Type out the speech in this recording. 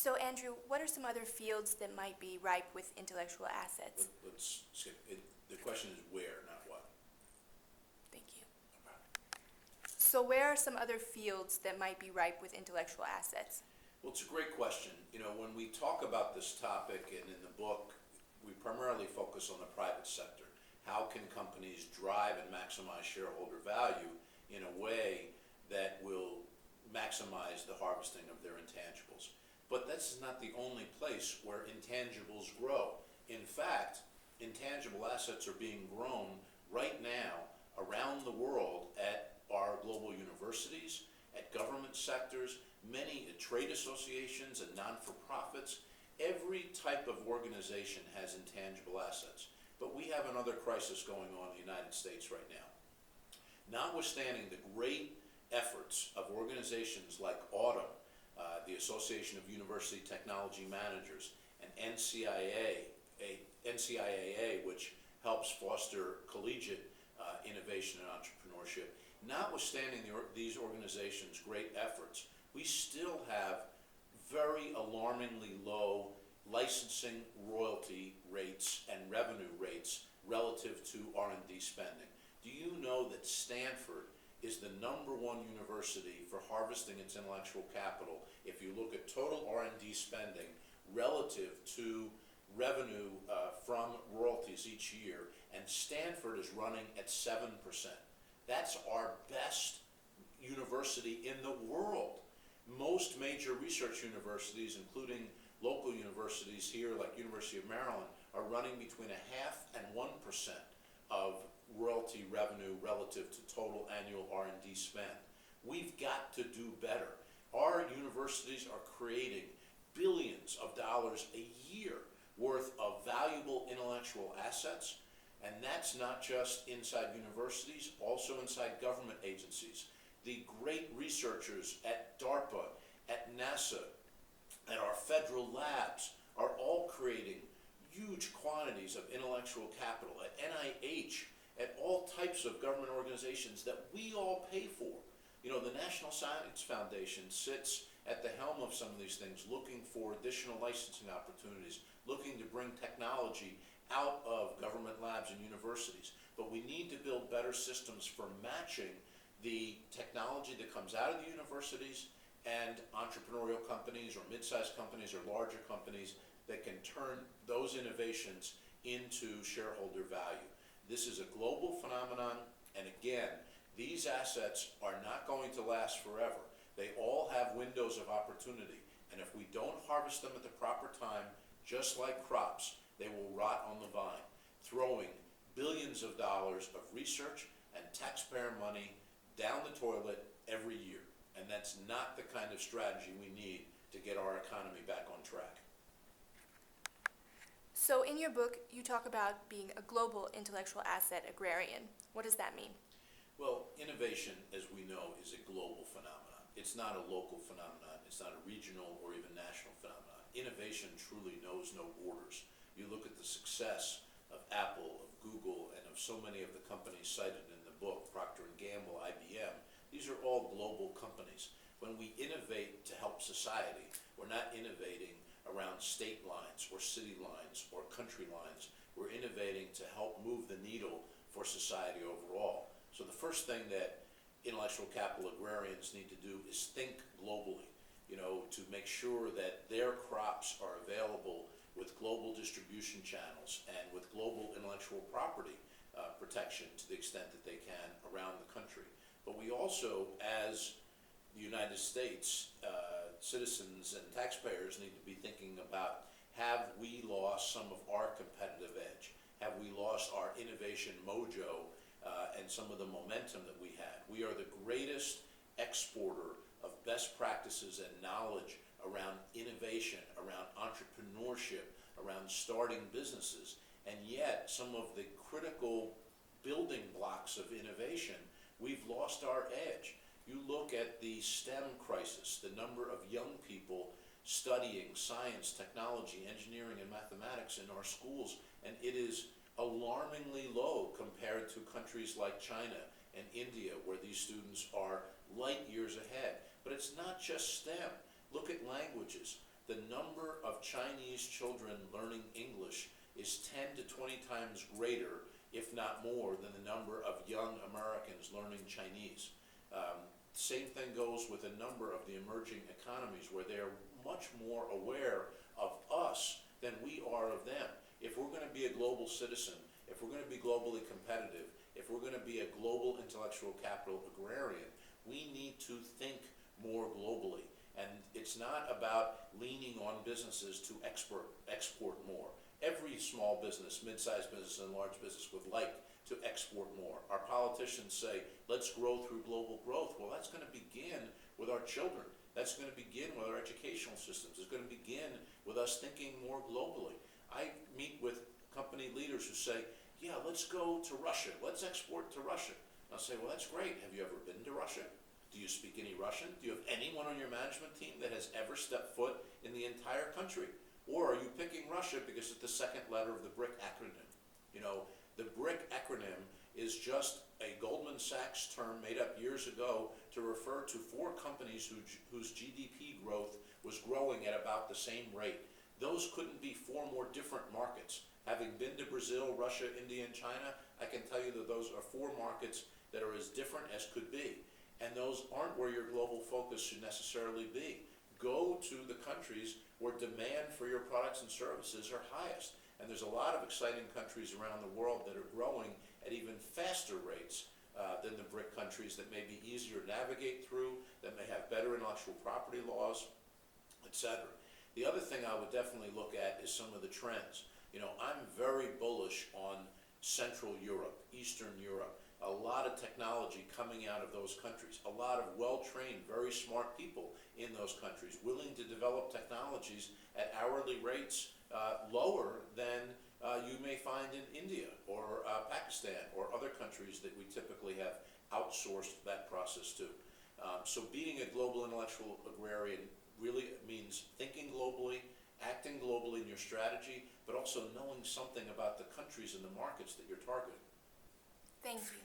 So Andrew, what are some other fields that might be ripe with intellectual assets? Let's skip it. The question is where, not what. Thank you. Okay. So where are some other fields that might be ripe with intellectual assets? Well, it's a great question. When we talk about this topic, and in the book, we primarily focus on the private sector. How can companies drive and maximize shareholder value in a way that will maximize the harvesting of their intangibles? But that's not the only place where intangibles grow. In fact, intangible assets are being grown right now around the world at our global universities, at government sectors, many trade associations and non-for-profits. Every type of organization has intangible assets. But we have another crisis going on in the United States right now. Notwithstanding the great efforts of organizations like AUTUM, the Association of University Technology Managers, and NCIAA, which helps foster collegiate innovation and entrepreneurship. Notwithstanding these organizations' great efforts, we still have very alarmingly low licensing royalty rates and revenue rates relative to R&D spending. Do you know that Stanford is the #1 university for harvesting its intellectual capital if you look at total R&D spending relative to revenue from royalties each year, and Stanford is running at 7%. That's our best university in the world. Most major research universities, including local universities here like University of Maryland, are running between 0.5% and 1% of royalty revenue relative to total annual R&D spend. We've got to do better. Our universities are creating billions of dollars a year worth of valuable intellectual assets, and that's not just inside universities, also inside government agencies. The great researchers at DARPA, at NASA, at our federal labs are all creating huge quantities of intellectual capital, at NIH, at all types of government organizations that we all pay for. The National Science Foundation sits at the helm of some of these things, looking for additional licensing opportunities, looking to bring technology out of government labs and universities. But we need to build better systems for matching the technology that comes out of the universities and entrepreneurial companies or mid-sized companies or larger companies that can turn those innovations into shareholder value. This is a global phenomenon, and again, these assets are not going to last forever. They all have windows of opportunity, and if we don't harvest them at the proper time, just like crops, they will rot on the vine, throwing billions of dollars of research and taxpayer money down the toilet every year. And that's not the kind of strategy we need to get our economy back on track. So in your book, you talk about being a global intellectual asset agrarian. What does that mean? Well, innovation, as we know, is a global phenomenon. It's not a local phenomenon. It's not a regional or even national phenomenon. Innovation truly knows no borders. You look at the success of Apple, of Google, and of so many of the companies cited in the book, Procter & Gamble, IBM. These are all global companies. When we innovate to help society, we're not innovating around state lines or city lines or country lines. We're innovating to help move the needle for society overall. So the first thing that intellectual capital agrarians need to do is think globally, to make sure that their crops are available with global distribution channels and with global intellectual property protection to the extent that they can around the country. But we also, as the United States, citizens and taxpayers need to be thinking about, have we lost some of our competitive edge? Have we lost our innovation mojo and some of the momentum that we had? We are the greatest exporter of best practices and knowledge around innovation, around entrepreneurship, around starting businesses, and yet some of the critical building blocks of innovation, we've lost our edge. You look at the STEM crisis, the number of young people studying science, technology, engineering, and mathematics in our schools, and it is alarmingly low compared to countries like China and India, where these students are light years ahead. But it's not just STEM. Look at languages. the number of Chinese children learning English is 10 to 20 times greater, if not more, than the number of young Americans learning Chinese. Same thing goes with a number of the emerging economies where they're much more aware of us than we are of them. If we're going to be a global citizen, if we're going to be globally competitive, if we're going to be a global intellectual capital agrarian, we need to think more globally. And it's not about leaning on businesses to export more. Every small business, mid-sized business and large business would like to export more. Our politicians say, let's grow through global growth. Well, that's going to begin with our children. That's going to begin with our educational systems. It's going to begin with us thinking more globally. I meet with company leaders who say, yeah, let's go to Russia. Let's export to Russia. And I'll say, well, that's great. Have you ever been to Russia? Do you speak any Russian? Do you have anyone on your management team that has ever stepped foot in the entire country? Or are you picking Russia because it's the second letter of the BRIC acronym? You know, the BRIC acronym is just a Goldman Sachs term made up years ago to refer to 4 companies whose GDP growth was growing at about the same rate. Those couldn't be 4 more different markets. Having been to Brazil, Russia, India, and China, I can tell you that those are 4 markets that are as different as could be. And those aren't where your global focus should necessarily be. Go to the countries where demand for your products and services are highest. And there's a lot of exciting countries around the world that are growing at even faster rates than the BRIC countries, that may be easier to navigate through, that may have better intellectual property laws, etc. The other thing I would definitely look at is some of the trends. You know, I'm very bullish on Central Europe, Eastern Europe. A lot of technology coming out of those countries, a lot of well-trained, very smart people in those countries, willing to develop technologies at hourly rates lower than you may find in India or Pakistan or other countries that we typically have outsourced that process to. So being a global intellectual agrarian really means thinking globally, acting globally in your strategy, but also knowing something about the countries and the markets that you're targeting. Thank you.